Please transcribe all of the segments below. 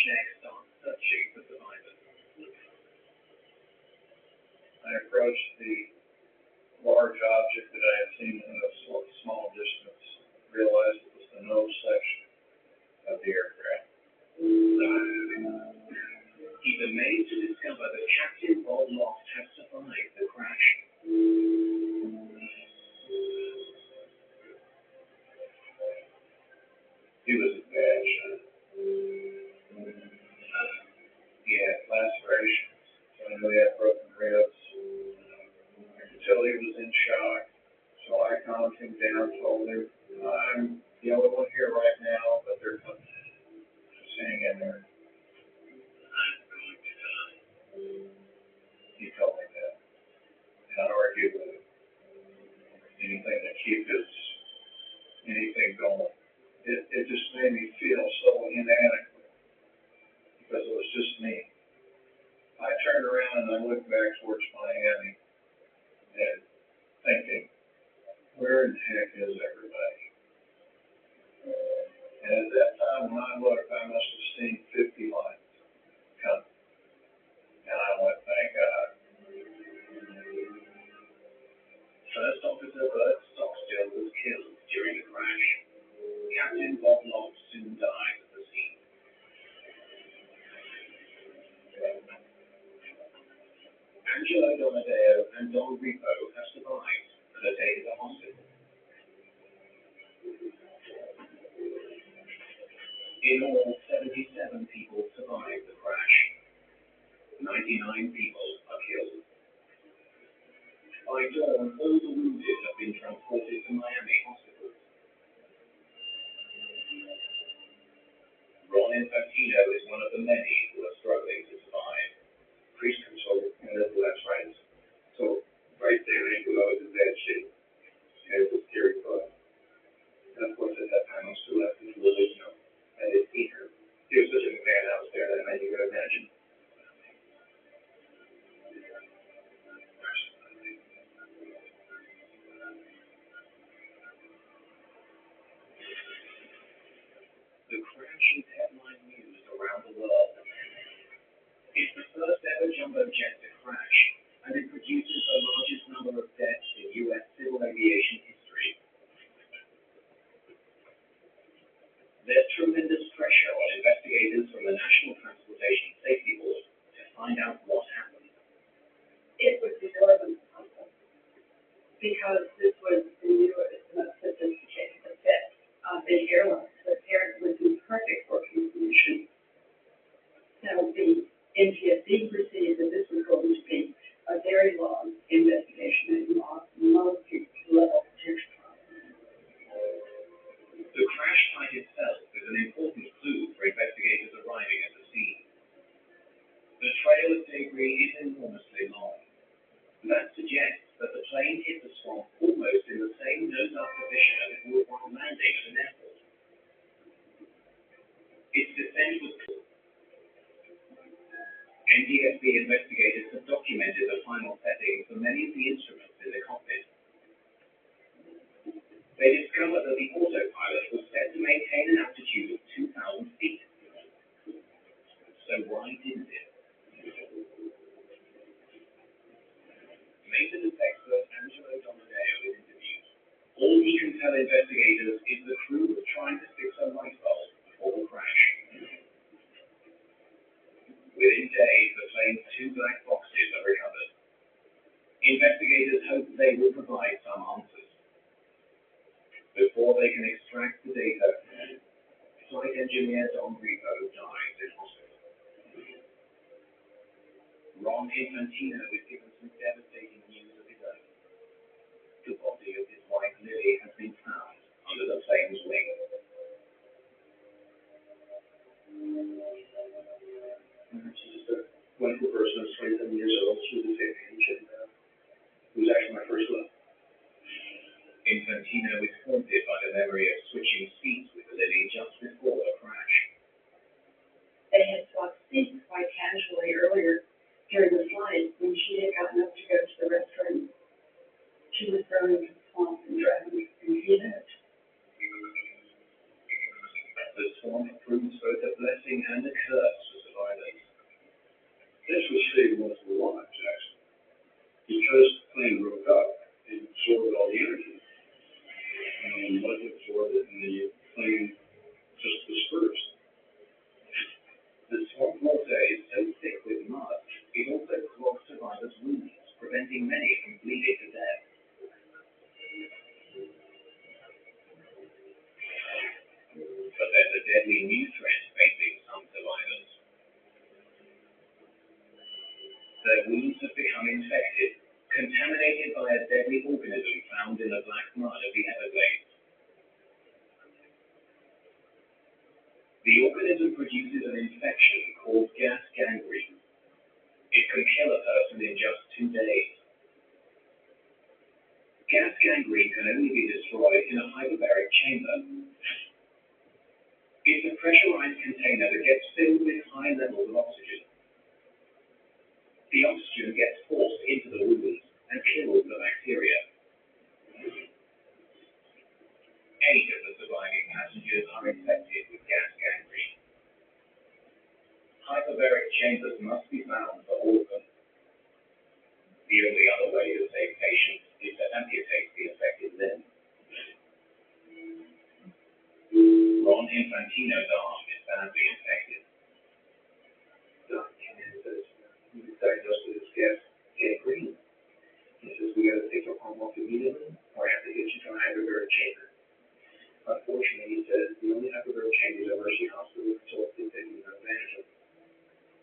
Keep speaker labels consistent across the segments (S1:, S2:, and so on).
S1: I approached the large object that I had seen in a small distance, realized it was the nose section of the aircraft.
S2: He's amazed to discover that Captain Bob Loft has survived the crash.
S1: He was a bad shot. He had lacerations. I knew he had broken ribs. I could tell he was in shock. So I calmed him down, told him, I'm the only one here right now, but they're coming. Just hang in there. He told me that. And I argued with him. Anything to keep anything going. It just made me feel so inadequate because it was just me. I turned around and I looked back towards Miami and thinking, where in the heck is everybody? And at that time when I looked, I must have seen 50 lights coming. And I went, thank God.
S2: First Officer Bert Stockstill was killed during the crash. Captain Bob Loft soon died at the scene. Angelo Donadeo and Don Ripo have survived and are taken to hospital. In all, 77 people survived the crash. 99 people are killed. By dawn, all the wounded have been transported to Miami hospitals. Ron Infantino is one of the many who are struggling to survive.
S1: Priest control, and that's right. So, right there, I was in bad shape. And it was scary thought. And of course, at that time, I was still left with Lily, I had seen her. She was such a man out there that I could imagine.
S2: The crash is headline news around the world. It's the first ever jumbo jet to crash, and it produces the largest number of deaths in U.S. civil aviation history. There's tremendous pressure on investigators from the National Transportation Safety Board to find out what happened.
S3: It was the relevant because this was the newest, most sophisticated of big airlines. The parent was in perfect working condition. So the NTSB perceived that this was going to be a very long investigation and multi-level protection process.
S2: The crash site itself is an important clue for investigators arriving at the scene. The trail of debris is enormously long. That suggests that the plane hit the swamp almost in the same nose-up position as it would while landing at an airport. Its descent was cool. NTSB investigators have documented the final settings for many of the instruments in the cockpit. They discovered that the autopilot was set to maintain an altitude of 2,000 feet. So why didn't it? Maintenance expert Angelo Donadeo is interviewed. All he can tell investigators is the crew was trying to fix a light bulb before the crash. Within days, the plane's two black boxes are recovered. Investigators hope they will provide some answers. Before they can extract the data, flight engineer Don Ripo dies in hospital. Ron Infantino is given some devastating news of his own. The body of his wife Lily has been found under the plane's wing.
S1: She's just a wonderful person. I was 27 years old. She was a safe age, and it was actually my first love.
S2: Infantino is haunted by the memory of switching seats with Lily just before the crash.
S3: They had swapped seats quite casually earlier during the flight when she had gotten up to go to the restroom. She was thrown into the swamp and drowned, and he lived.
S2: The swamp proves both a blessing blessing and a curse for survivors.
S1: This was saved multiple lives, actually. Because the plane broke up, it absorbed all the energy. And once it absorbed it, and the plane just dispersed.
S2: The swamp water is so thick with mud, it also clogs survivors' wounds, preventing many from bleeding to death. But there's a deadly new threat facing some survivors. Their wounds have become infected, contaminated by a deadly organism found in the black mud of the Everglades. The organism produces an infection called gas gangrene. It can kill a person in just 2 days. Gas gangrene can only be destroyed in a hyperbaric chamber. It's a pressurized container that gets filled with high levels of oxygen. The oxygen gets forced into the wounds and kills the bacteria. 8 of the surviving passengers are infected with gas gangrene. Hyperbaric chambers must be found for all of them. The only other way to save patients is to amputate the affected limb. Ron Infantino's arm is badly infected.
S1: Doc came in and says, he was diagnosed with this gas gangrene. He says, we gotta take your arm off immediately, or I have to get you to a hyperbaric chamber. Unfortunately, he says, the only hyperbaric chamber is at Mercy Hospital, so I think they can advantage of it.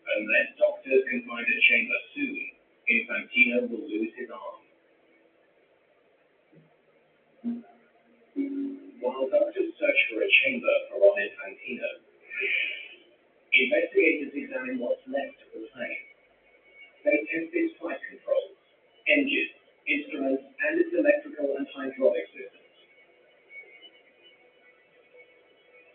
S2: Unless doctors can find a chamber soon, Infantino will lose his arm. While doctors search for a chamber for Ron Infantino, investigators examine what's left of the plane. They test its flight controls, engines, instruments, and its electrical and hydraulic systems.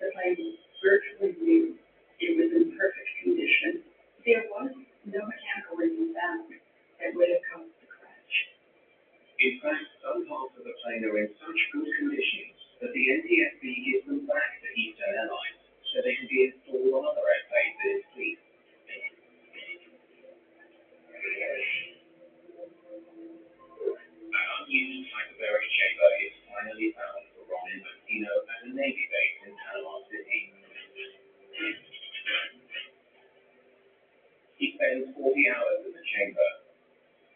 S3: The plane was virtually new. It was in perfect condition. There was no mechanical reason found that would have caused the crash.
S2: In fact, some parts of the plane are in such good condition that the NTSB gives them back to Eastern Airlines so they can be installed on other airplanes in its fleet. An unused hyperbaric chamber is finally found for Ron Infantino at a Navy base in Panama City. He spends 40 hours in the chamber.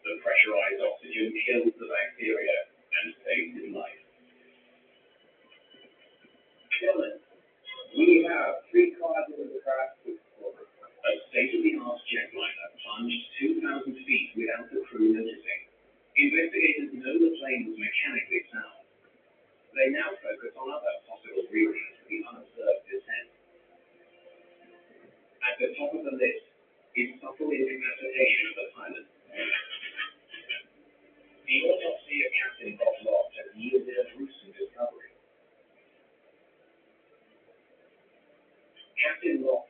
S2: The pressurized oxygen kills the bacteria and saves his life.
S1: Gentlemen, we have 3 causes of the crash.
S2: A state-of-the-art jetliner plunged 2,000 feet without the crew noticing. Investigators know the plane was mechanically sound. They now focus on other possible reasons for the unobserved descent. At the top of the list is subtle incapacitation of the pilot. The autopsy of Captain Bob Lott has yielded a gruesome discovery. Captain Lott